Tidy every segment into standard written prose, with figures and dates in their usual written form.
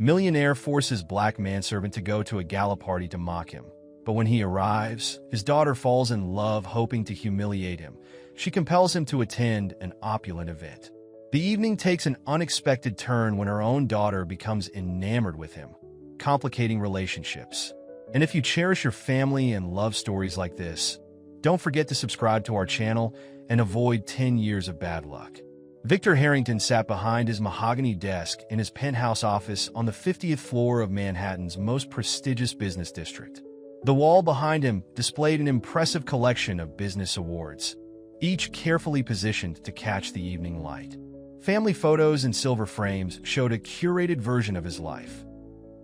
Millionaire forces black manservant to go to a gala party to mock him. But when he arrives, his daughter falls in love, hoping to humiliate him. She compels him to attend an opulent event. The evening takes an unexpected turn when her own daughter becomes enamored with him, complicating relationships. And if you cherish your family and love stories like this, don't forget to subscribe to our channel and avoid 10 years of bad luck. Victor Harrington sat behind his mahogany desk in his penthouse office on the 50th floor of Manhattan's most prestigious business district. The wall behind him displayed an impressive collection of business awards, each carefully positioned to catch the evening light. Family photos in silver frames showed a curated version of his life.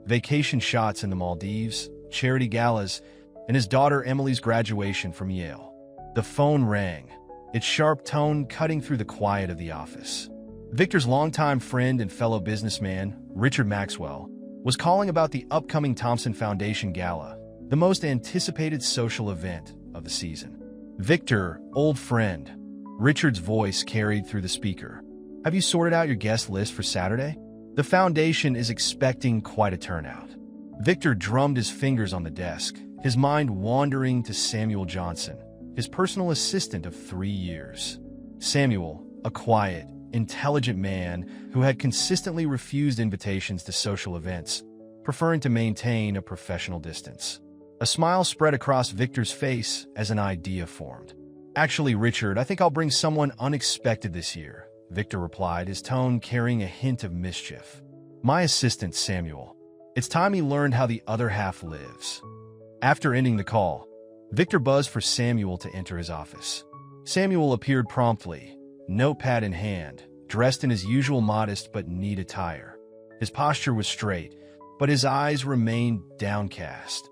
Vacation shots in the Maldives, charity galas, and his daughter Emily's graduation from Yale. The phone rang, its sharp tone cutting through the quiet of the office. Victor's longtime friend and fellow businessman, Richard Maxwell, was calling about the upcoming Thompson Foundation Gala, the most anticipated social event of the season. "Victor, old friend," Richard's voice carried through the speaker. "Have you sorted out your guest list for Saturday? The foundation is expecting quite a turnout." Victor drummed his fingers on the desk, his mind wandering to Samuel Johnson, his personal assistant of 3 years. Samuel, a quiet, intelligent man who had consistently refused invitations to social events, preferring to maintain a professional distance. A smile spread across Victor's face as an idea formed. "Actually, Richard, I think I'll bring someone unexpected this year," Victor replied, his tone carrying a hint of mischief. "My assistant, Samuel. It's time he learned how the other half lives." After ending the call, Victor buzzed for Samuel to enter his office. Samuel appeared promptly, notepad in hand, dressed in his usual modest but neat attire. His posture was straight, but his eyes remained downcast,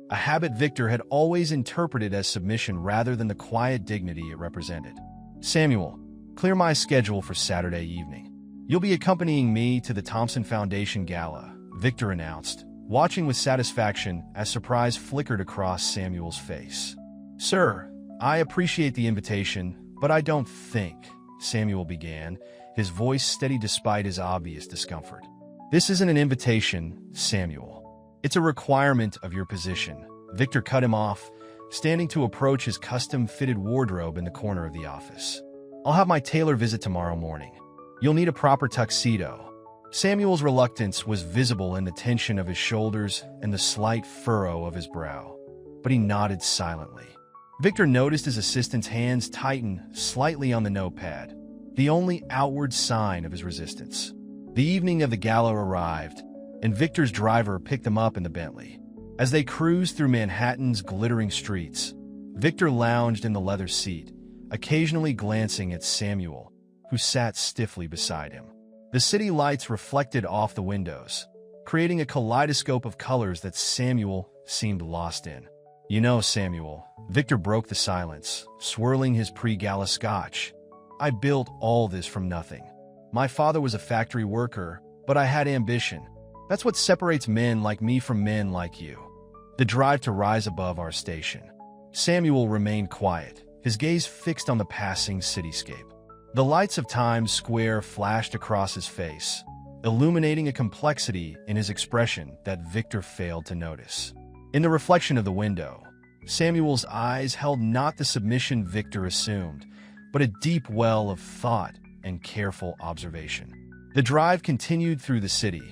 a habit Victor had always interpreted as submission rather than the quiet dignity it represented. "Samuel, clear my schedule for Saturday evening. You'll be accompanying me to the Thompson Foundation Gala," Victor announced, watching with satisfaction as surprise flickered across Samuel's face. "Sir, I appreciate the invitation, but I don't think," Samuel began, his voice steady despite his obvious discomfort. "This isn't an invitation, Samuel. It's a requirement of your position," Victor cut him off, standing to approach his custom-fitted wardrobe in the corner of the office. "I'll have my tailor visit tomorrow morning. You'll need a proper tuxedo." Samuel's reluctance was visible in the tension of his shoulders and the slight furrow of his brow, but he nodded silently. Victor noticed his assistant's hands tighten slightly on the notepad, the only outward sign of his resistance. The evening of the gala arrived, and Victor's driver picked them up in the Bentley. As they cruised through Manhattan's glittering streets, Victor lounged in the leather seat, occasionally glancing at Samuel, who sat stiffly beside him. The city lights reflected off the windows, creating a kaleidoscope of colors that Samuel seemed lost in. "You know, Samuel," Victor broke the silence, swirling his pre-gala scotch, "I built all this from nothing. My father was a factory worker, but I had ambition. That's what separates men like me from men like you. The drive to rise above our station." Samuel remained quiet, his gaze fixed on the passing cityscape. The lights of Times Square flashed across his face, illuminating a complexity in his expression that Victor failed to notice. In the reflection of the window, Samuel's eyes held not the submission Victor assumed, but a deep well of thought and careful observation. The drive continued through the city,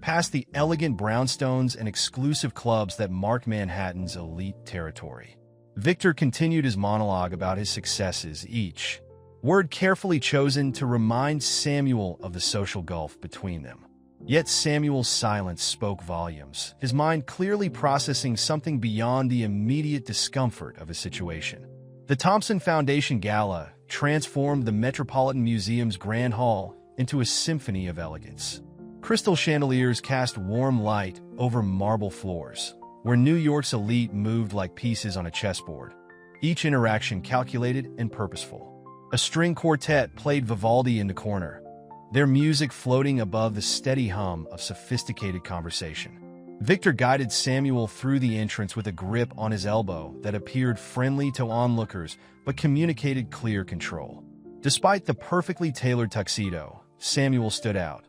past the elegant brownstones and exclusive clubs that marked Manhattan's elite territory. Victor continued his monologue about his successes, each word carefully chosen to remind Samuel of the social gulf between them. Yet Samuel's silence spoke volumes, his mind clearly processing something beyond the immediate discomfort of his situation. The Thompson Foundation Gala transformed the Metropolitan Museum's Grand Hall into a symphony of elegance. Crystal chandeliers cast warm light over marble floors, where New York's elite moved like pieces on a chessboard, each interaction calculated and purposeful. A string quartet played Vivaldi in the corner, their music floating above the steady hum of sophisticated conversation. Victor guided Samuel through the entrance with a grip on his elbow that appeared friendly to onlookers but communicated clear control. Despite the perfectly tailored tuxedo, Samuel stood out,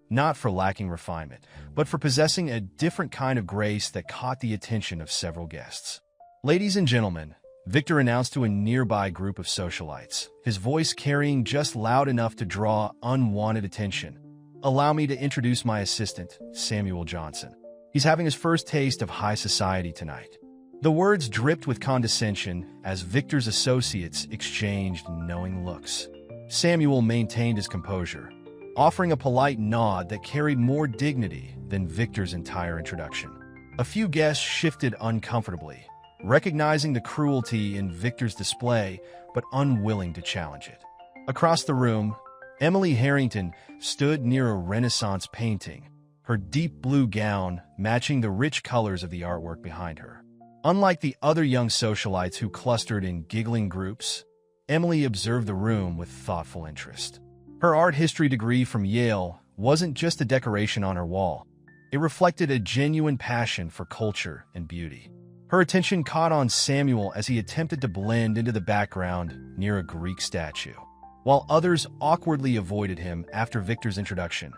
not for lacking refinement, but for possessing a different kind of grace that caught the attention of several guests. "Ladies and gentlemen," Victor announced to a nearby group of socialites, his voice carrying just loud enough to draw unwanted attention. "Allow me to introduce my assistant, Samuel Johnson. He's having his first taste of high society tonight." The words dripped with condescension as Victor's associates exchanged knowing looks. Samuel maintained his composure, offering a polite nod that carried more dignity than Victor's entire introduction. A few guests shifted uncomfortably, recognizing the cruelty in Victor's display but unwilling to challenge it. Across the room, Emily Harrington stood near a Renaissance painting, her deep blue gown matching the rich colors of the artwork behind her. Unlike the other young socialites who clustered in giggling groups, Emily observed the room with thoughtful interest. Her art history degree from Yale wasn't just a decoration on her wall. It reflected a genuine passion for culture and beauty. Her attention caught on Samuel as he attempted to blend into the background near a Greek statue. While others awkwardly avoided him after Victor's introduction,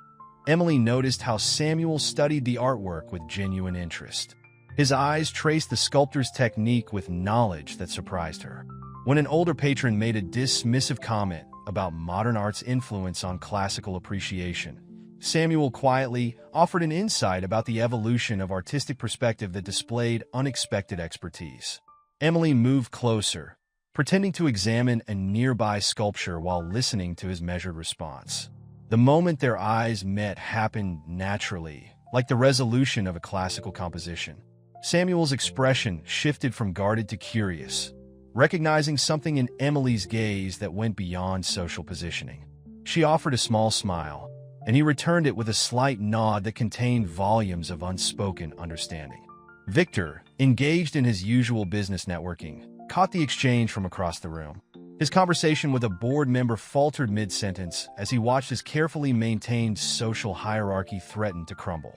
Emily noticed how Samuel studied the artwork with genuine interest. His eyes traced the sculptor's technique with knowledge that surprised her. When an older patron made a dismissive comment about modern art's influence on classical appreciation, Samuel quietly offered an insight about the evolution of artistic perspective that displayed unexpected expertise. Emily moved closer, pretending to examine a nearby sculpture while listening to his measured response. The moment their eyes met happened naturally, like the resolution of a classical composition. Samuel's expression shifted from guarded to curious, recognizing something in Emily's gaze that went beyond social positioning. She offered a small smile, and he returned it with a slight nod that contained volumes of unspoken understanding. Victor, engaged in his usual business networking, caught the exchange from across the room. His conversation with a board member faltered mid-sentence as he watched his carefully maintained social hierarchy threaten to crumble.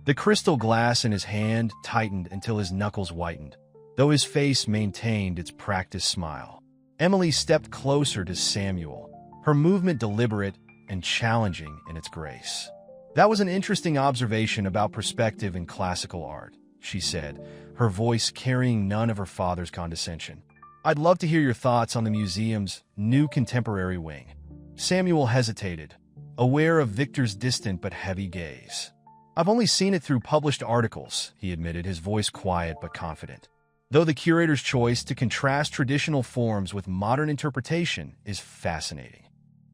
The crystal glass in his hand tightened until his knuckles whitened, though his face maintained its practiced smile. Emily stepped closer to Samuel, her movement deliberate and challenging in its grace. "That was an interesting observation about perspective in classical art," she said, her voice carrying none of her father's condescension. "I'd love to hear your thoughts on the museum's new contemporary wing." Samuel hesitated, aware of Victor's distant but heavy gaze. "I've only seen it through published articles," he admitted, his voice quiet but confident. Though the curator's choice to contrast traditional forms with modern interpretation is fascinating.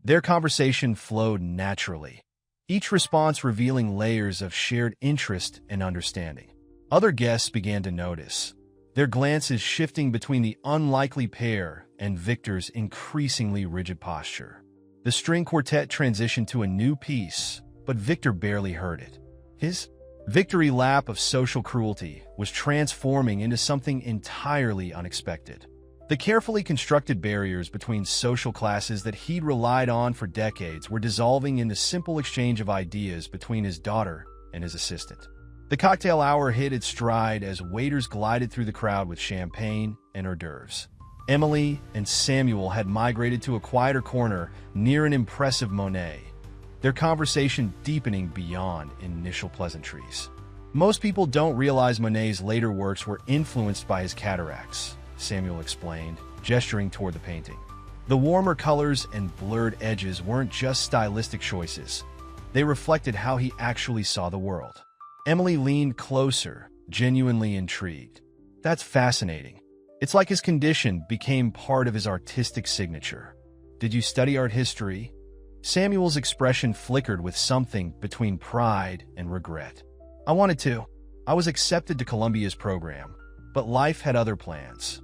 Their conversation flowed naturally, each response revealing layers of shared interest and understanding. Other guests began to notice, their glances shifting between the unlikely pair and Victor's increasingly rigid posture. The string quartet transitioned to a new piece, but Victor barely heard it. His victory lap of social cruelty was transforming into something entirely unexpected. The carefully constructed barriers between social classes that he'd relied on for decades were dissolving in the simple exchange of ideas between his daughter and his assistant. The cocktail hour hit its stride as waiters glided through the crowd with champagne and hors d'oeuvres. Emily and Samuel had migrated to a quieter corner near an impressive Monet, their conversation deepening beyond initial pleasantries. "Most people don't realize Monet's later works were influenced by his cataracts," Samuel explained, gesturing toward the painting. The warmer colors and blurred edges weren't just stylistic choices. They reflected how he actually saw the world. Emily leaned closer, genuinely intrigued. "That's fascinating. It's like his condition became part of his artistic signature. Did you study art history?" Samuel's expression flickered with something between pride and regret. "I wanted to. I was accepted to Columbia's program, but life had other plans."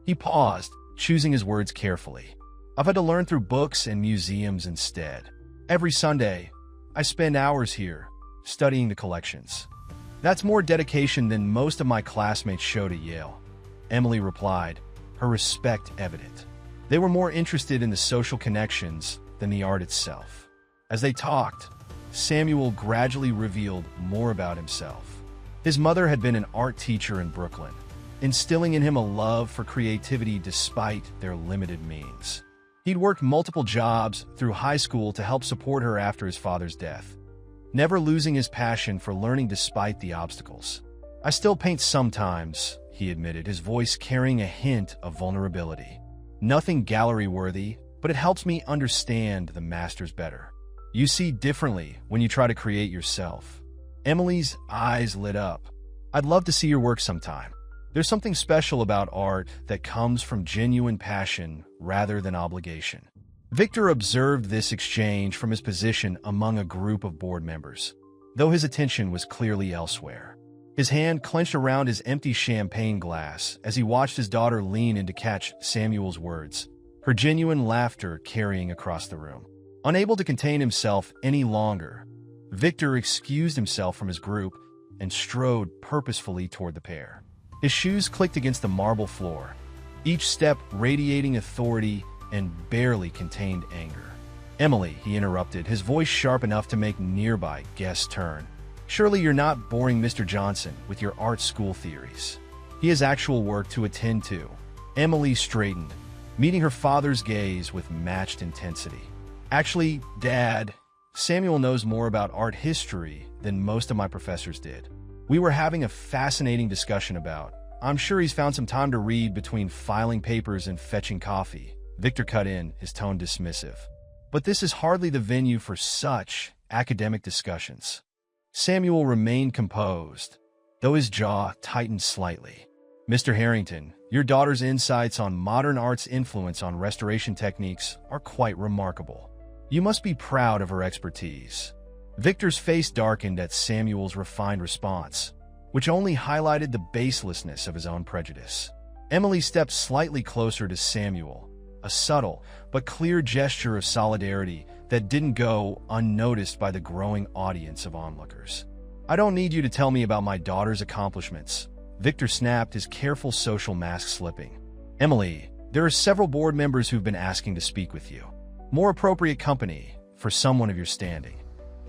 He paused, choosing his words carefully. "I've had to learn through books and museums instead. Every Sunday, I spend hours here, studying the collections. That's more dedication than most of my classmates showed at Yale," Emily replied, her respect evident. They were more interested in the social connections than the art itself. As they talked, Samuel gradually revealed more about himself. His mother had been an art teacher in Brooklyn, instilling in him a love for creativity despite their limited means. He'd worked multiple jobs through high school to help support her after his father's death. never losing his passion for learning despite the obstacles. "I still paint sometimes," he admitted, his voice carrying a hint of vulnerability. "Nothing gallery-worthy, but it helps me understand the masters better. You see differently when you try to create yourself." Emily's eyes lit up. "I'd love to see your work sometime. There's something special about art that comes from genuine passion rather than obligation." Victor observed this exchange from his position among a group of board members, though his attention was clearly elsewhere. His hand clenched around his empty champagne glass as he watched his daughter lean in to catch Samuel's words, her genuine laughter carrying across the room. Unable to contain himself any longer, Victor excused himself from his group and strode purposefully toward the pair. His shoes clicked against the marble floor, each step radiating authority and barely contained anger. "Emily," he interrupted, his voice sharp enough to make nearby guests turn. "Surely you're not boring Mr. Johnson with your art school theories. He has actual work to attend to." Emily straightened, meeting her father's gaze with matched intensity. "Actually, Dad, Samuel knows more about art history than most of my professors did. We were having a fascinating discussion about. I'm sure he's found some time to read between filing papers and fetching coffee." Victor cut in, his tone dismissive. "But this is hardly the venue for such academic discussions." Samuel remained composed, though his jaw tightened slightly. "Mr. Harrington, your daughter's insights on modern art's influence on restoration techniques are quite remarkable. You must be proud of her expertise." Victor's face darkened at Samuel's refined response, which only highlighted the baselessness of his own prejudice. Emily stepped slightly closer to Samuel, a subtle but clear gesture of solidarity that didn't go unnoticed by the growing audience of onlookers. "I don't need you to tell me about my daughter's accomplishments." Victor snapped, his careful social mask slipping. "Emily, there are several board members who've been asking to speak with you. More appropriate company for someone of your standing."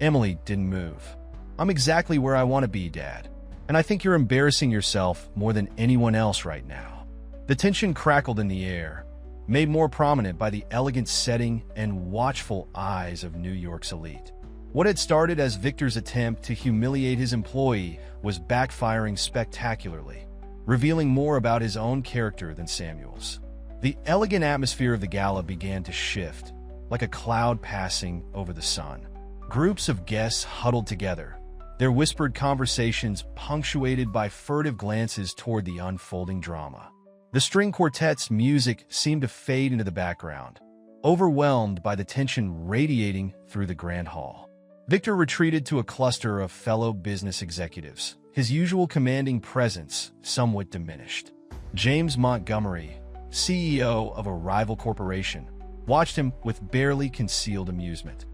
Emily didn't move. "I'm exactly where I want to be, Dad, and I think you're embarrassing yourself more than anyone else right now." The tension crackled in the air, made more prominent by the elegant setting and watchful eyes of New York's elite. What had started as Victor's attempt to humiliate his employee was backfiring spectacularly, revealing more about his own character than Samuel's. The elegant atmosphere of the gala began to shift, like a cloud passing over the sun. Groups of guests huddled together, their whispered conversations punctuated by furtive glances toward the unfolding drama. The string quartet's music seemed to fade into the background, overwhelmed by the tension radiating through the grand hall. Victor retreated to a cluster of fellow business executives, his usual commanding presence somewhat diminished. James Montgomery, CEO of a rival corporation, watched him with barely concealed amusement.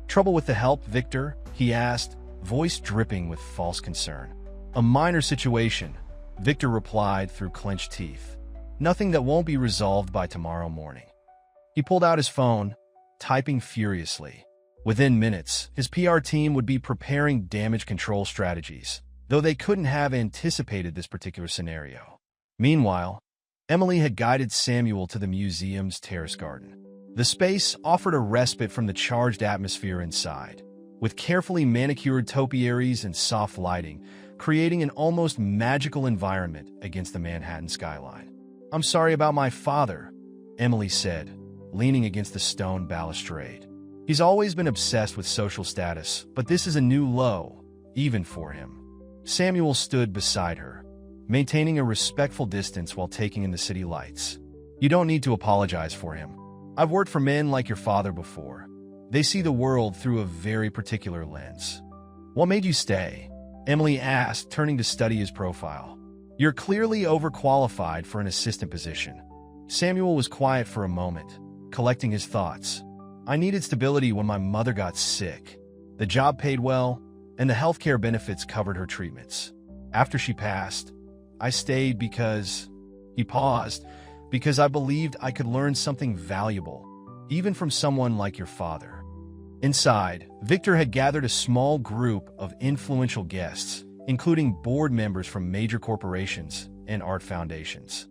"Trouble with the help, Victor?" he asked, voice dripping with false concern. "A minor situation," Victor replied through clenched teeth. "Nothing that won't be resolved by tomorrow morning." He pulled out his phone, typing furiously. Within minutes, his PR team would be preparing damage control strategies, though they couldn't have anticipated this particular scenario. Meanwhile, Emily had guided Samuel to the museum's terrace garden. The space offered a respite from the charged atmosphere inside, with carefully manicured topiaries and soft lighting, creating an almost magical environment against the Manhattan skyline. "I'm sorry about my father," Emily said, leaning against the stone balustrade. "He's always been obsessed with social status, but this is a new low, even for him." Samuel stood beside her, maintaining a respectful distance while taking in the city lights. "You don't need to apologize for him. I've worked for men like your father before. They see the world through a very particular lens." "What made you stay?" Emily asked, turning to study his profile. "You're clearly overqualified for an assistant position." Samuel was quiet for a moment, collecting his thoughts. "I needed stability when my mother got sick. The job paid well, and the healthcare benefits covered her treatments. After she passed, I stayed because..." He paused, "because I believed I could learn something valuable, even from someone like your father." Inside, Victor had gathered a small group of influential guests, including board members from major corporations and art foundations.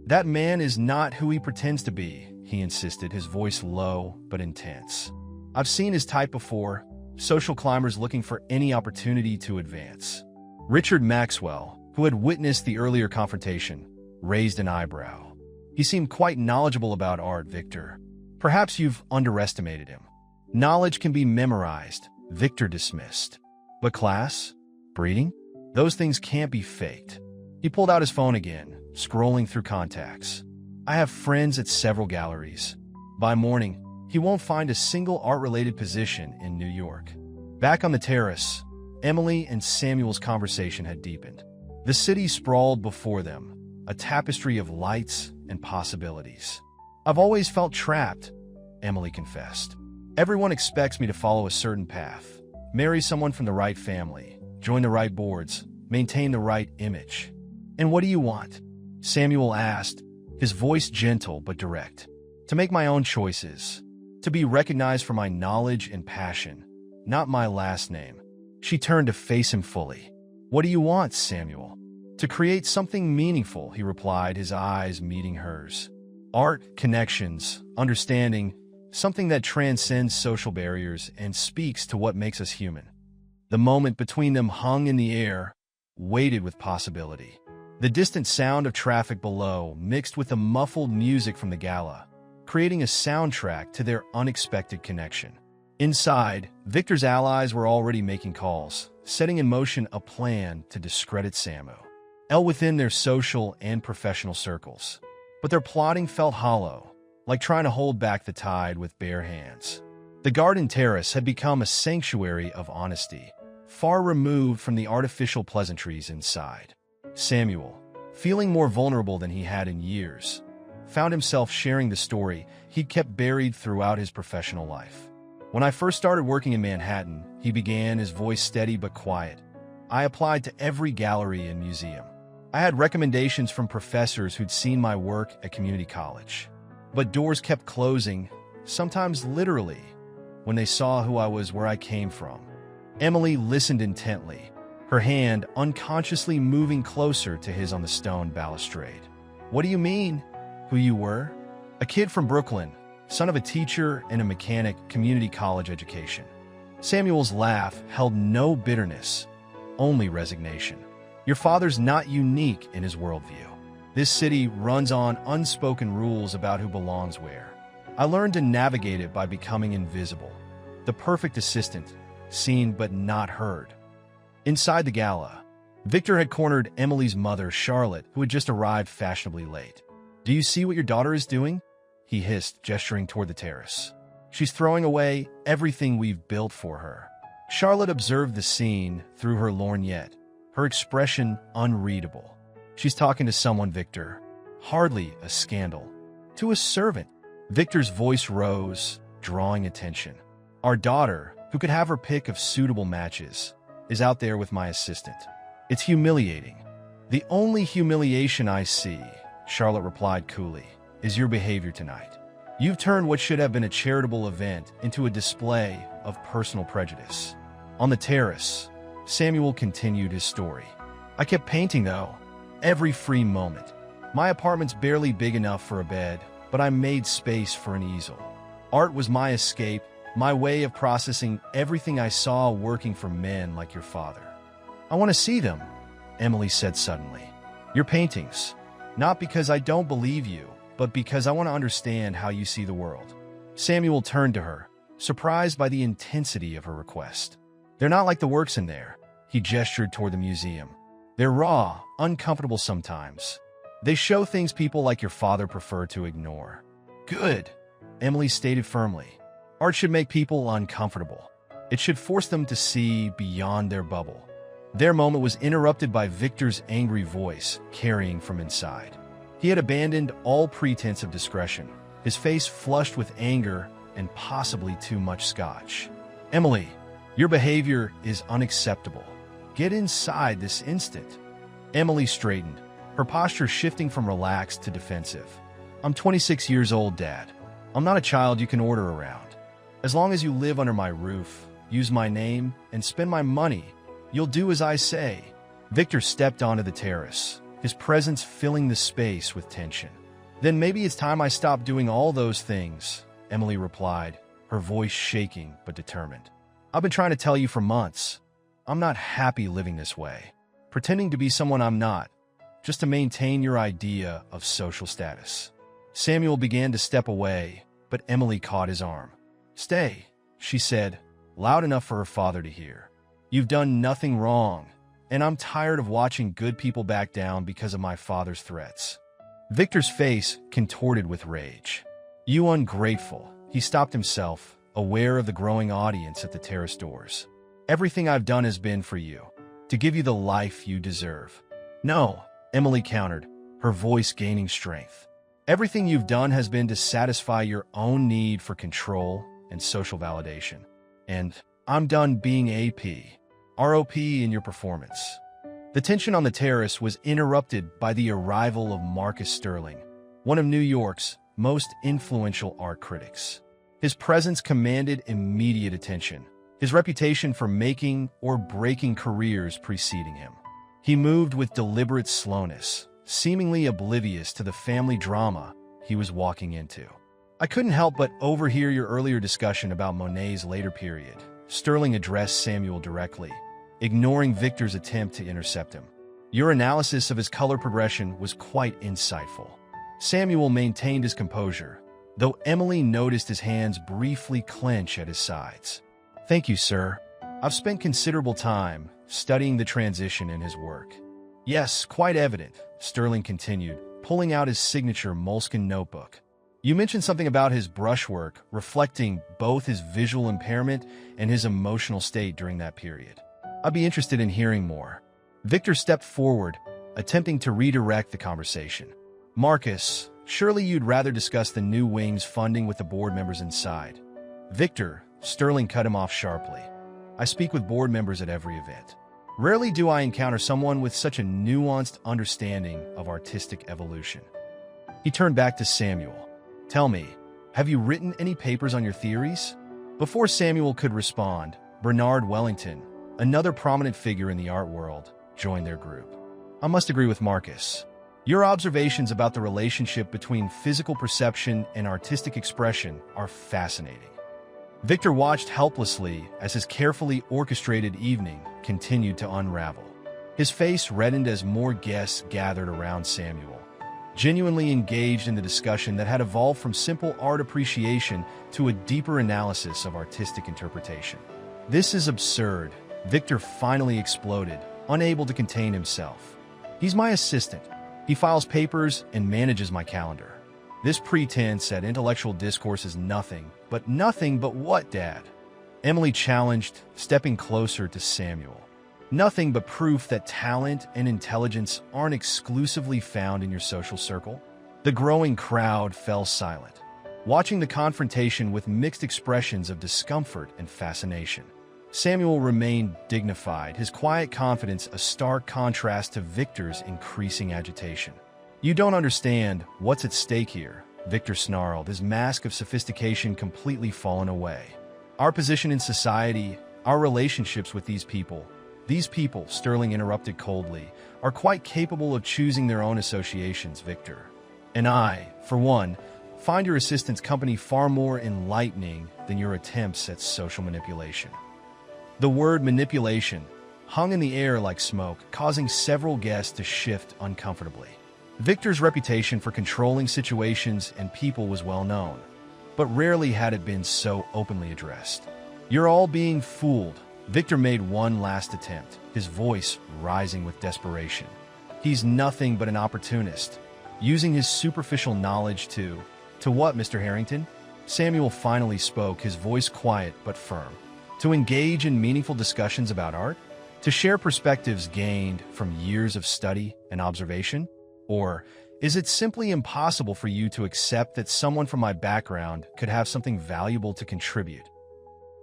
"That man is not who he pretends to be," he insisted, his voice low but intense. "I've seen his type before. social climbers looking for any opportunity to advance. Richard Maxwell, who had witnessed the earlier confrontation, raised an eyebrow. He seemed quite knowledgeable about art, Victor. Perhaps you've underestimated him. Knowledge can be memorized, Victor dismissed. But class? Breeding? Those things can't be faked. He pulled out his phone again, scrolling through contacts. I have friends at several galleries. By morning, he won't find a single art-related position in New York. Back on the terrace, Emily and Samuel's conversation had deepened. The city sprawled before them, a tapestry of lights and possibilities. I've always felt trapped, Emily confessed. Everyone expects me to follow a certain path, marry someone from the right family, join the right boards, maintain the right image. And what do you want? Samuel asked, his voice gentle but direct. To make my own choices, to be recognized for my knowledge and passion, not my last name. She turned to face him fully. What do you want, Samuel? To create something meaningful, he replied, his eyes meeting hers. Art, connections, understanding, something that transcends social barriers and speaks to what makes us human. The moment between them hung in the air, weighted with possibility. The distant sound of traffic below mixed with the muffled music from the gala, creating a soundtrack to their unexpected connection. Inside, Victor's allies were already making calls, setting in motion a plan to discredit Samu. Within their social and professional circles. But their plotting felt hollow, like trying to hold back the tide with bare hands. The garden terrace had become a sanctuary of honesty, far removed from the artificial pleasantries inside. Samuel, feeling more vulnerable than he had in years, found himself sharing the story he'd kept buried throughout his professional life. When I first started working in Manhattan, he began, his voice steady but quiet. I applied to every gallery and museum. I had recommendations from professors who'd seen my work at community college. But doors kept closing, sometimes literally, when they saw who I was, where I came from. Emily listened intently, her hand unconsciously moving closer to his on the stone balustrade. What do you mean? Who you were? A kid from Brooklyn, son of a teacher and a mechanic, community college education. Samuel's laugh held no bitterness, only resignation. Your father's not unique in his worldview. This city runs on unspoken rules about who belongs where. I learned to navigate it by becoming invisible. The perfect assistant, seen but not heard. Inside the gala, Victor had cornered Emily's mother, Charlotte, who had just arrived fashionably late. Do you see what your daughter is doing? He hissed, gesturing toward the terrace. She's throwing away everything we've built for her. Charlotte observed the scene through her lorgnette, her expression unreadable. She's talking to someone, Victor. Hardly a scandal. To a servant. Victor's voice rose, drawing attention. Our daughter, who could have her pick of suitable matches, is out there with my assistant. It's humiliating. The only humiliation I see, Charlotte replied coolly, is your behavior tonight. You've turned what should have been a charitable event into a display of personal prejudice. On the terrace, Samuel continued his story. I kept painting, though, every free moment. My apartment's barely big enough for a bed, but I made space for an easel. Art was my escape, my way of processing everything I saw working for men like your father. I want to see them, Emily said suddenly. Your paintings. Not because I don't believe you, but because I want to understand how you see the world. Samuel turned to her, surprised by the intensity of her request. They're not like the works in there. He gestured toward the museum. They're raw, uncomfortable sometimes. They show things people like your father prefer to ignore. Good, Emily stated firmly. Art should make people uncomfortable. It should force them to see beyond their bubble. Their moment was interrupted by Victor's angry voice, carrying from inside. He had abandoned all pretense of discretion, his face flushed with anger and possibly too much scotch. Emily, your behavior is unacceptable. Get inside this instant. Emily straightened, her posture shifting from relaxed to defensive. I'm 26 years old, Dad. I'm not a child you can order around. As long as you live under my roof, use my name, and spend my money, you'll do as I say. Victor stepped onto the terrace, his presence filling the space with tension. Then maybe it's time I stop doing all those things, Emily replied, her voice shaking but determined. I've been trying to tell you for months. I'm not happy living this way, pretending to be someone I'm not, just to maintain your idea of social status. Samuel began to step away, but Emily caught his arm. Stay, she said, loud enough for her father to hear. You've done nothing wrong, and I'm tired of watching good people back down because of my father's threats. Victor's face contorted with rage. You ungrateful. He stopped himself, aware of the growing audience at the terrace doors. Everything I've done has been for you, to give you the life you deserve. No, Emily countered, her voice gaining strength. Everything you've done has been to satisfy your own need for control and social validation. And I'm done being ROP in your performance. The tension on the terrace was interrupted by the arrival of Marcus Sterling, one of New York's most influential art critics. His presence commanded immediate attention, his reputation for making or breaking careers preceding him. He moved with deliberate slowness, seemingly oblivious to the family drama he was walking into. I couldn't help but overhear your earlier discussion about Monet's later period. Sterling addressed Samuel directly, ignoring Victor's attempt to intercept him. Your analysis of his color progression was quite insightful. Samuel maintained his composure, though Emily noticed his hands briefly clench at his sides. Thank you, sir. I've spent considerable time studying the transition in his work. Yes, quite evident, Sterling continued, pulling out his signature moleskin notebook. You mentioned something about his brushwork reflecting both his visual impairment and his emotional state during that period. I'd be interested in hearing more. Victor stepped forward, attempting to redirect the conversation. Marcus, surely you'd rather discuss the new wing's funding with the board members inside. Victor, Sterling cut him off sharply. I speak with board members at every event. Rarely do I encounter someone with such a nuanced understanding of artistic evolution. He turned back to Samuel. Tell me, have you written any papers on your theories? Before Samuel could respond, Bernard Wellington, another prominent figure in the art world, joined their group. I must agree with Marcus. Your observations about the relationship between physical perception and artistic expression are fascinating. Victor watched helplessly as his carefully orchestrated evening continued to unravel. His face reddened as more guests gathered around Samuel, genuinely engaged in the discussion that had evolved from simple art appreciation to a deeper analysis of artistic interpretation. This is absurd, Victor finally exploded, unable to contain himself. He's my assistant. He files papers and manages my calendar. This pretense at intellectual discourse is nothing but what, Dad? Emily challenged, stepping closer to Samuel. Nothing but proof that talent and intelligence aren't exclusively found in your social circle? The growing crowd fell silent, watching the confrontation with mixed expressions of discomfort and fascination. Samuel remained dignified, his quiet confidence a stark contrast to Victor's increasing agitation. You don't understand what's at stake here, Victor snarled, his mask of sophistication completely fallen away. Our position in society, our relationships with these people, Sterling interrupted coldly, are quite capable of choosing their own associations, Victor. And I, for one, find your assistant's company far more enlightening than your attempts at social manipulation. The word manipulation hung in the air like smoke, causing several guests to shift uncomfortably. Victor's reputation for controlling situations and people was well known, but rarely had it been so openly addressed. You're all being fooled. Victor made one last attempt, his voice rising with desperation. He's nothing but an opportunist, using his superficial knowledge to what, Mr. Harrington? Samuel finally spoke, his voice quiet but firm. To engage in meaningful discussions about art? To share perspectives gained from years of study and observation? Or is it simply impossible for you to accept that someone from my background could have something valuable to contribute?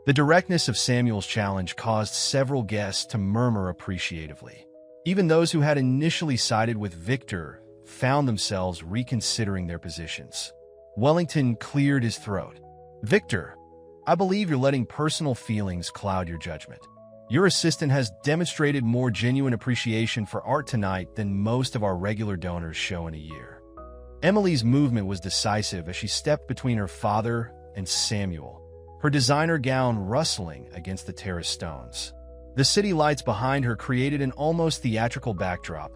The directness of Samuel's challenge caused several guests to murmur appreciatively. Even those who had initially sided with Victor found themselves reconsidering their positions. Wellington cleared his throat. Victor, I believe you're letting personal feelings cloud your judgment. Your assistant has demonstrated more genuine appreciation for art tonight than most of our regular donors show in a year. Emily's movement was decisive as she stepped between her father and Samuel, her designer gown rustling against the terrace stones. The city lights behind her created an almost theatrical backdrop,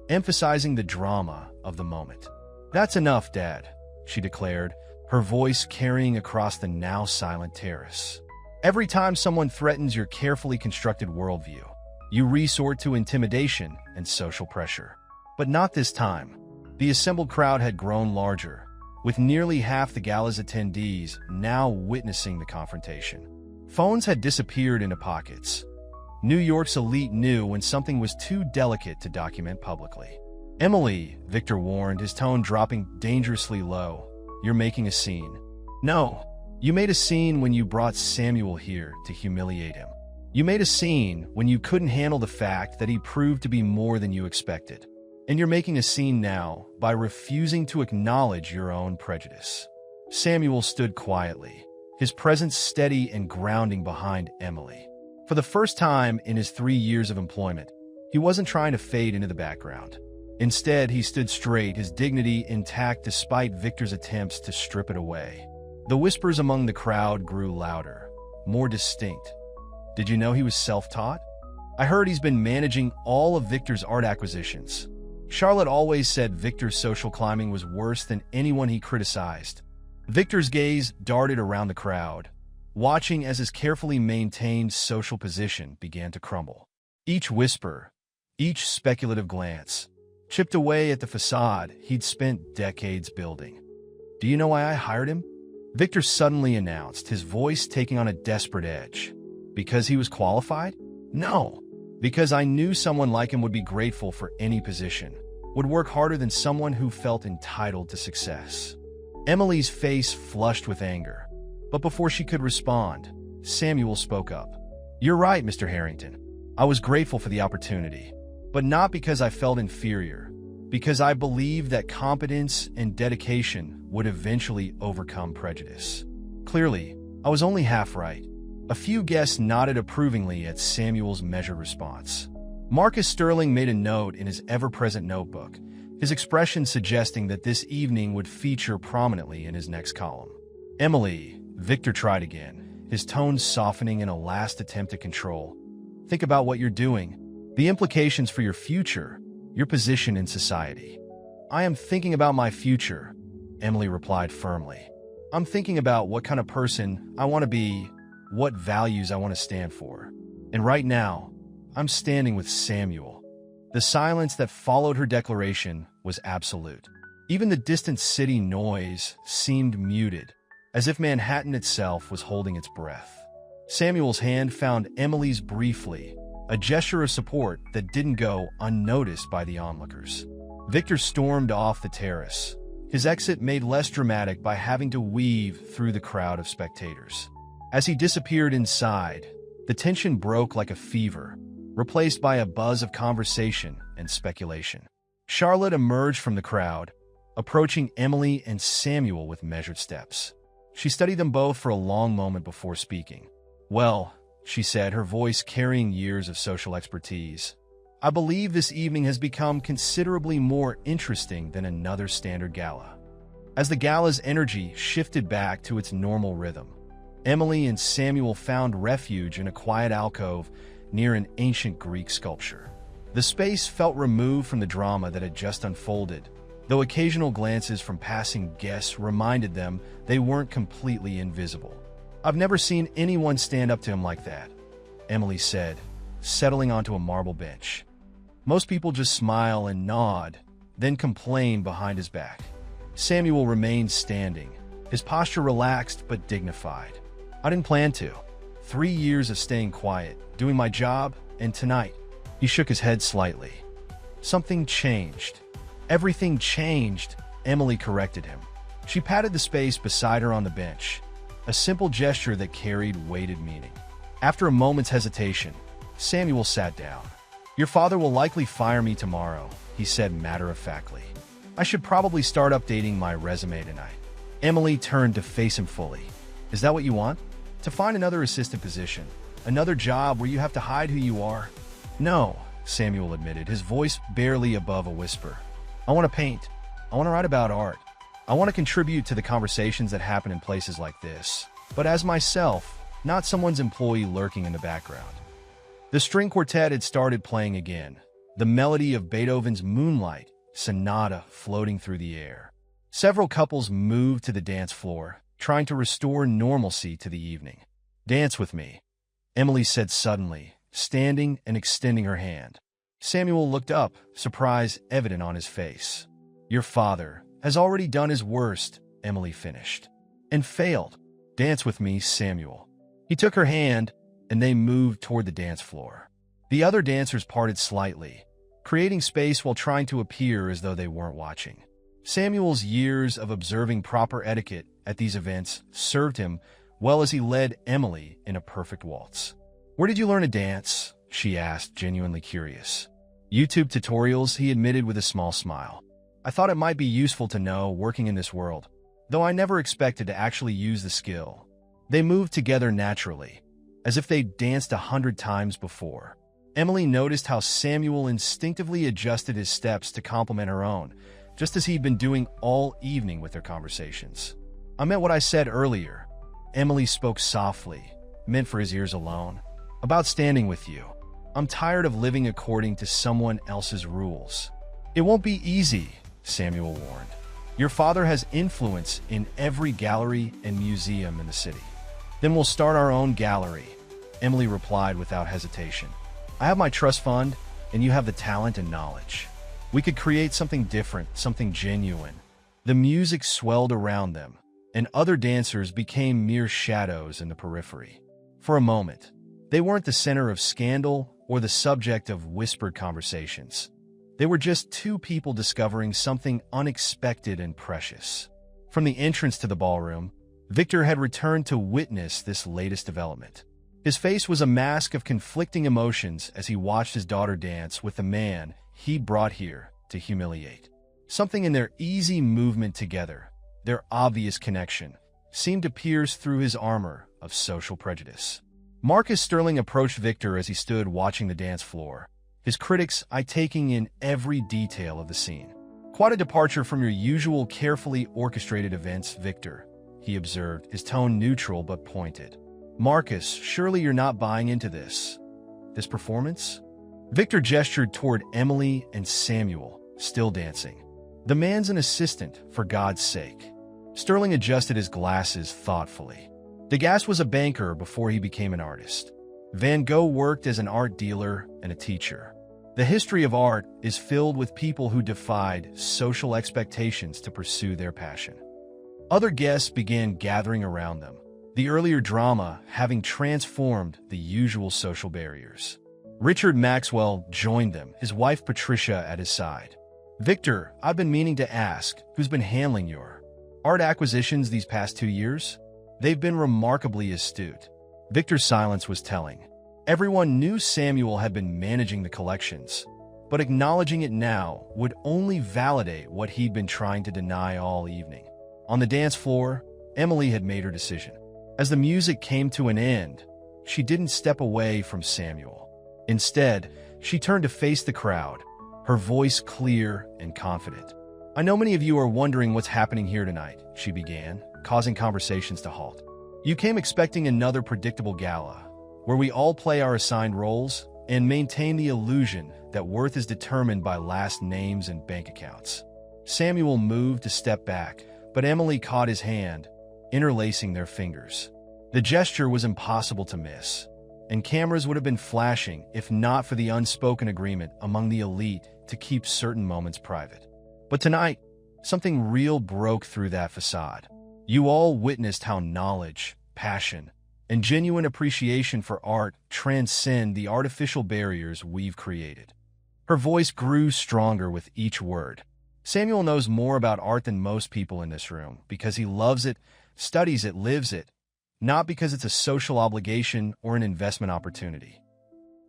emphasizing the drama of the moment. "That's enough, Dad," she declared, her voice carrying across the now silent terrace. "Every time someone threatens your carefully constructed worldview, you resort to intimidation and social pressure. But not this time." The assembled crowd had grown larger, with nearly half the gala's attendees now witnessing the confrontation. Phones had disappeared into pockets. New York's elite knew when something was too delicate to document publicly. "Emily," Victor warned, his tone dropping dangerously low, "you're making a scene." "No, you made a scene when you brought Samuel here to humiliate him. You made a scene when you couldn't handle the fact that he proved to be more than you expected. And you're making a scene now by refusing to acknowledge your own prejudice." Samuel stood quietly, his presence steady and grounding behind Emily. For the first time in his 3 years of employment, he wasn't trying to fade into the background. Instead, he stood straight, his dignity intact despite Victor's attempts to strip it away. The whispers among the crowd grew louder, more distinct. "Did you know he was self-taught? I heard he's been managing all of Victor's art acquisitions." Charlotte always said Victor's social climbing was worse than anyone he criticized. Victor's gaze darted around the crowd, watching as his carefully maintained social position began to crumble. Each whisper, each speculative glance, chipped away at the facade he'd spent decades building. "Do you know why I hired him?" Victor suddenly announced, his voice taking on a desperate edge. "Because he was qualified? No. Because I knew someone like him would be grateful for any position, would work harder than someone who felt entitled to success." Emily's face flushed with anger, but before she could respond, Samuel spoke up. "You're right, Mr. Harrington. I was grateful for the opportunity, but not because I felt inferior, because I believed that competence and dedication would eventually overcome prejudice." Clearly, I was only half right. A few guests nodded approvingly at Samuel's measured response. Marcus Sterling made a note in his ever-present notebook, his expression suggesting that this evening would feature prominently in his next column. "Emily," Victor tried again, his tone softening in a last attempt at control. "Think about what you're doing, the implications for your future, your position in society." "I am thinking about my future," Emily replied firmly. "I'm thinking about what kind of person I want to be, what values I want to stand for. And right now, I'm standing with Samuel." The silence that followed her declaration was absolute. Even the distant city noise seemed muted, as if Manhattan itself was holding its breath. Samuel's hand found Emily's briefly, a gesture of support that didn't go unnoticed by the onlookers. Victor stormed off the terrace, his exit made less dramatic by having to weave through the crowd of spectators. As he disappeared inside, the tension broke like a fever, replaced by a buzz of conversation and speculation. Charlotte emerged from the crowd, approaching Emily and Samuel with measured steps. She studied them both for a long moment before speaking. "Well," she said, her voice carrying years of social expertise, "I believe this evening has become considerably more interesting than another standard gala." As the gala's energy shifted back to its normal rhythm, Emily and Samuel found refuge in a quiet alcove near an ancient Greek sculpture. The space felt removed from the drama that had just unfolded, though occasional glances from passing guests reminded them they weren't completely invisible. "I've never seen anyone stand up to him like that," Emily said, settling onto a marble bench. "Most people just smile and nod, then complain behind his back." Samuel remained standing, his posture relaxed but dignified. "I didn't plan to. 3 years of staying quiet, doing my job, and tonight." He shook his head slightly. "Something changed." "Everything changed," Emily corrected him. She patted the space beside her on the bench, a simple gesture that carried weighted meaning. After a moment's hesitation, Samuel sat down. "Your father will likely fire me tomorrow," he said matter-of-factly. "I should probably start updating my resume tonight." Emily turned to face him fully. "Is that what you want? To find another assistant position? Another job where you have to hide who you are?" "No," Samuel admitted, his voice barely above a whisper. "I want to paint. I want to write about art. I want to contribute to the conversations that happen in places like this." but as myself, not someone's employee lurking in the background. The string quartet had started playing again, the melody of Beethoven's Moonlight Sonata floating through the air. Several couples moved to the dance floor, trying to restore normalcy to the evening. "Dance with me," Emily said suddenly, standing and extending her hand. Samuel looked up, surprise evident on his face. "Your father has already done his worst," Emily finished. "And failed. Dance with me, Samuel." He took her hand, and they moved toward the dance floor. The other dancers parted slightly, creating space while trying to appear as though they weren't watching. Samuel's years of observing proper etiquette at these events served him well as he led Emily in a perfect waltz. "Where did you learn to dance?" she asked, genuinely curious. "YouTube tutorials," he admitted with a small smile. "I thought it might be useful to know working in this world, though I never expected to actually use the skill." They moved together naturally, as if they'd danced 100 times before. Emily noticed how Samuel instinctively adjusted his steps to complement her own, just as he'd been doing all evening with their conversations. "I meant what I said earlier," Emily spoke softly, meant for his ears alone, "about standing with you. I'm tired of living according to someone else's rules." "It won't be easy," Samuel warned. "Your father has influence in every gallery and museum in the city." "Then we'll start our own gallery," Emily replied without hesitation. "I have my trust fund, and you have the talent and knowledge. We could create something different, something genuine." The music swelled around them, and other dancers became mere shadows in the periphery. For a moment, they weren't the center of scandal or the subject of whispered conversations. They were just two people discovering something unexpected and precious. From the entrance to the ballroom, Victor had returned to witness this latest development. His face was a mask of conflicting emotions as he watched his daughter dance with the man he brought here to humiliate. Something in their easy movement together, their obvious connection, seemed to pierce through his armor of social prejudice. Marcus Sterling approached Victor as he stood watching the dance floor, his critics taking in every detail of the scene. "Quite a departure from your usual carefully orchestrated events, Victor," he observed, his tone neutral but pointed. "Marcus, surely you're not buying into this performance?" Victor gestured toward Emily and Samuel, still dancing. "The man's an assistant, for God's sake." Sterling adjusted his glasses thoughtfully. Degas was a banker before he became an artist. Van Gogh worked as an art dealer and a teacher. The history of art is filled with people who defied social expectations to pursue their passion. Other guests began gathering around them, the earlier drama having transformed the usual social barriers. Richard Maxwell joined them, his wife Patricia at his side. "Victor, I've been meaning to ask, who's been handling your art acquisitions these past 2 years? They've been remarkably astute." Victor's silence was telling. Everyone knew Samuel had been managing the collections, but acknowledging it now would only validate what he'd been trying to deny all evening. On the dance floor, Emily had made her decision. As the music came to an end, she didn't step away from Samuel. Instead, she turned to face the crowd, her voice clear and confident. "I know many of you are wondering what's happening here tonight," she began, causing conversations to halt. "You came expecting another predictable gala, where we all play our assigned roles and maintain the illusion that worth is determined by last names and bank accounts." Samuel moved to step back, but Emily caught his hand, interlacing their fingers. The gesture was impossible to miss, and cameras would have been flashing if not for the unspoken agreement among the elite to keep certain moments private. But tonight, something real broke through that facade. You all witnessed how knowledge, passion, and genuine appreciation for art transcend the artificial barriers we've created. Her voice grew stronger with each word. "Samuel knows more about art than most people in this room because he loves it, studies it, lives it, not because it's a social obligation or an investment opportunity."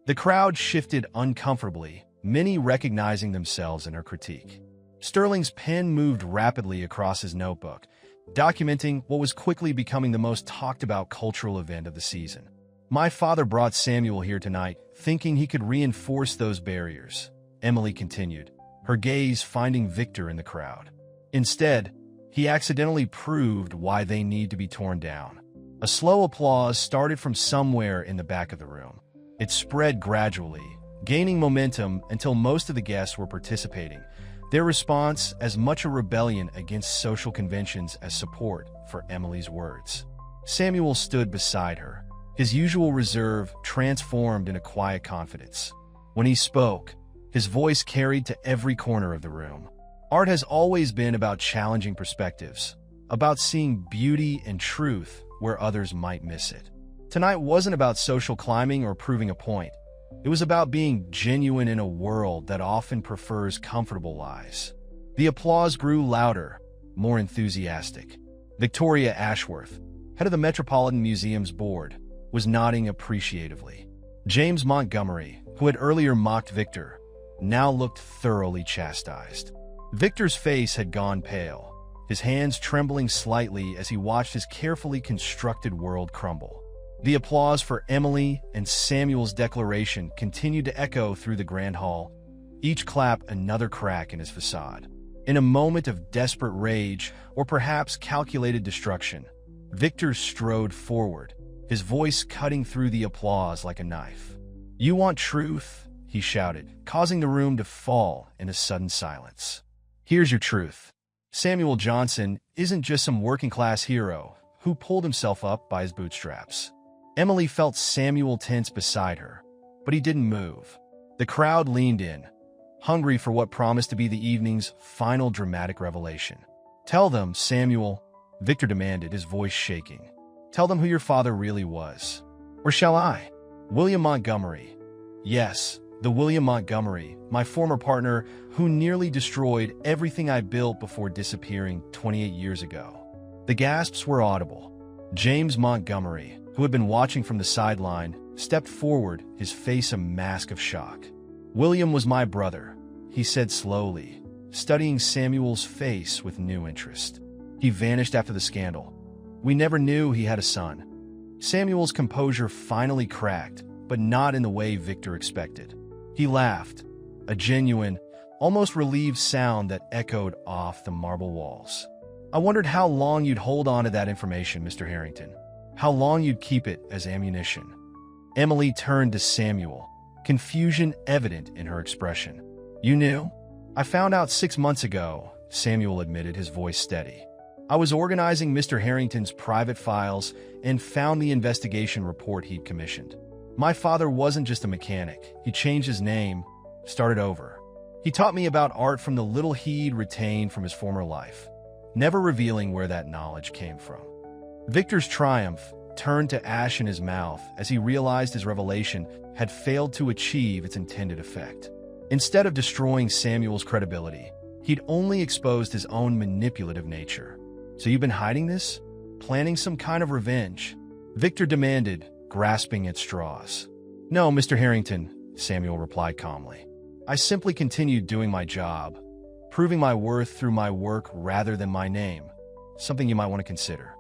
The crowd shifted uncomfortably, many recognizing themselves in her critique. Sterling's pen moved rapidly across his notebook, documenting what was quickly becoming the most talked-about cultural event of the season. "My father brought Samuel here tonight, thinking he could reinforce those barriers," Emily continued, her gaze finding Victor in the crowd. "Instead, he accidentally proved why they need to be torn down." A slow applause started from somewhere in the back of the room. It spread gradually, gaining momentum until most of the guests were participating, their response as much a rebellion against social conventions as support for Emily's words. Samuel stood beside her, his usual reserve transformed into quiet confidence. When he spoke, his voice carried to every corner of the room. Art has always been about challenging perspectives, about seeing beauty and truth where others might miss it. Tonight wasn't about social climbing or proving a point. It was about being genuine in a world that often prefers comfortable lies. The applause grew louder, more enthusiastic. Victoria Ashworth, head of the Metropolitan Museum's board, was nodding appreciatively. James Montgomery, who had earlier mocked Victor, now looked thoroughly chastised. Victor's face had gone pale, his hands trembling slightly as he watched his carefully constructed world crumble. The applause for Emily and Samuel's declaration continued to echo through the grand hall, each clap another crack in his facade. In a moment of desperate rage, or perhaps calculated destruction, Victor strode forward, his voice cutting through the applause like a knife. "You want truth?" he shouted, causing the room to fall in a sudden silence. "Here's your truth. Samuel Johnson isn't just some working-class hero who pulled himself up by his bootstraps." Emily felt Samuel tense beside her, but he didn't move. The crowd leaned in, hungry for what promised to be the evening's final dramatic revelation. "Tell them, Samuel," Victor demanded, his voice shaking. "Tell them who your father really was." "Or shall I?" "William Montgomery. Yes, the William Montgomery, my former partner who nearly destroyed everything I built before disappearing 28 years ago." The gasps were audible. James Montgomery, who had been watching from the sideline, stepped forward, his face a mask of shock. "William was my brother," he said slowly, studying Samuel's face with new interest. "He vanished after the scandal. We never knew he had a son." Samuel's composure finally cracked, but not in the way Victor expected. He laughed, a genuine, almost relieved sound that echoed off the marble walls. "I wondered how long you'd hold on to that information, Mr. Harrington. How long you'd keep it as ammunition." Emily turned to Samuel, confusion evident in her expression. "You knew?" "I found out 6 months ago," Samuel admitted, his voice steady. "I was organizing Mr. Harrington's private files and found the investigation report he'd commissioned. My father wasn't just a mechanic. He changed his name, started over. He taught me about art from the little he'd retained from his former life, never revealing where that knowledge came from." Victor's triumph turned to ash in his mouth as he realized his revelation had failed to achieve its intended effect. Instead of destroying Samuel's credibility, he'd only exposed his own manipulative nature. "So you've been hiding this? Planning some kind of revenge?" Victor demanded, grasping at straws. "No, Mr. Harrington," Samuel replied calmly. "I simply continued doing my job, proving my worth through my work rather than my name. Something you might want to consider."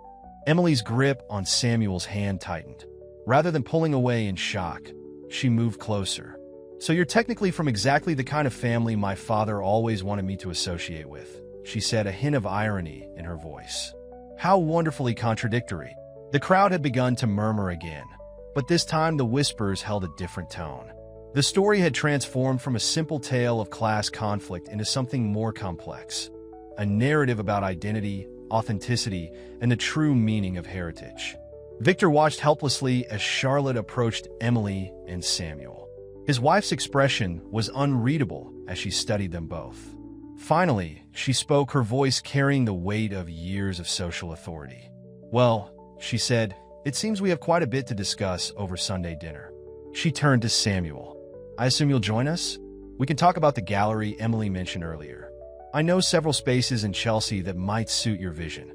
Emily's grip on Samuel's hand tightened. Rather than pulling away in shock, she moved closer. "So you're technically from exactly the kind of family my father always wanted me to associate with," she said, a hint of irony in her voice. How wonderfully contradictory. The crowd had begun to murmur again, but this time the whispers held a different tone. The story had transformed from a simple tale of class conflict into something more complex, a narrative about identity, authenticity, and the true meaning of heritage. Victor watched helplessly as Charlotte approached Emily and Samuel. His wife's expression was unreadable as she studied them both. Finally, she spoke, her voice carrying the weight of years of social authority. "Well," she said, "it seems we have quite a bit to discuss over Sunday dinner." She turned to Samuel. "I assume you'll join us? We can talk about the gallery Emily mentioned earlier. I know several spaces in Chelsea that might suit your vision."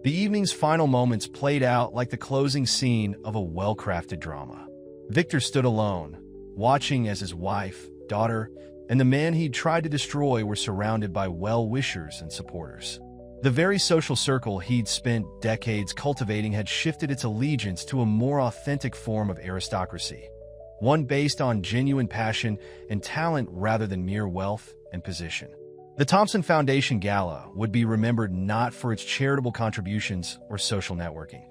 The evening's final moments played out like the closing scene of a well-crafted drama. Victor stood alone, watching as his wife, daughter, and the man he'd tried to destroy were surrounded by well-wishers and supporters. The very social circle he'd spent decades cultivating had shifted its allegiance to a more authentic form of aristocracy, one based on genuine passion and talent rather than mere wealth and position. The Thompson Foundation Gala would be remembered not for its charitable contributions or social networking,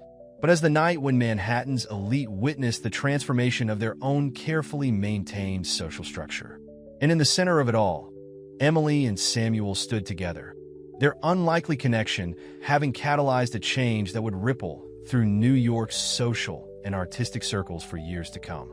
but as the night when Manhattan's elite witnessed the transformation of their own carefully maintained social structure. And in the center of it all, Emily and Samuel stood together, their unlikely connection having catalyzed a change that would ripple through New York's social and artistic circles for years to come.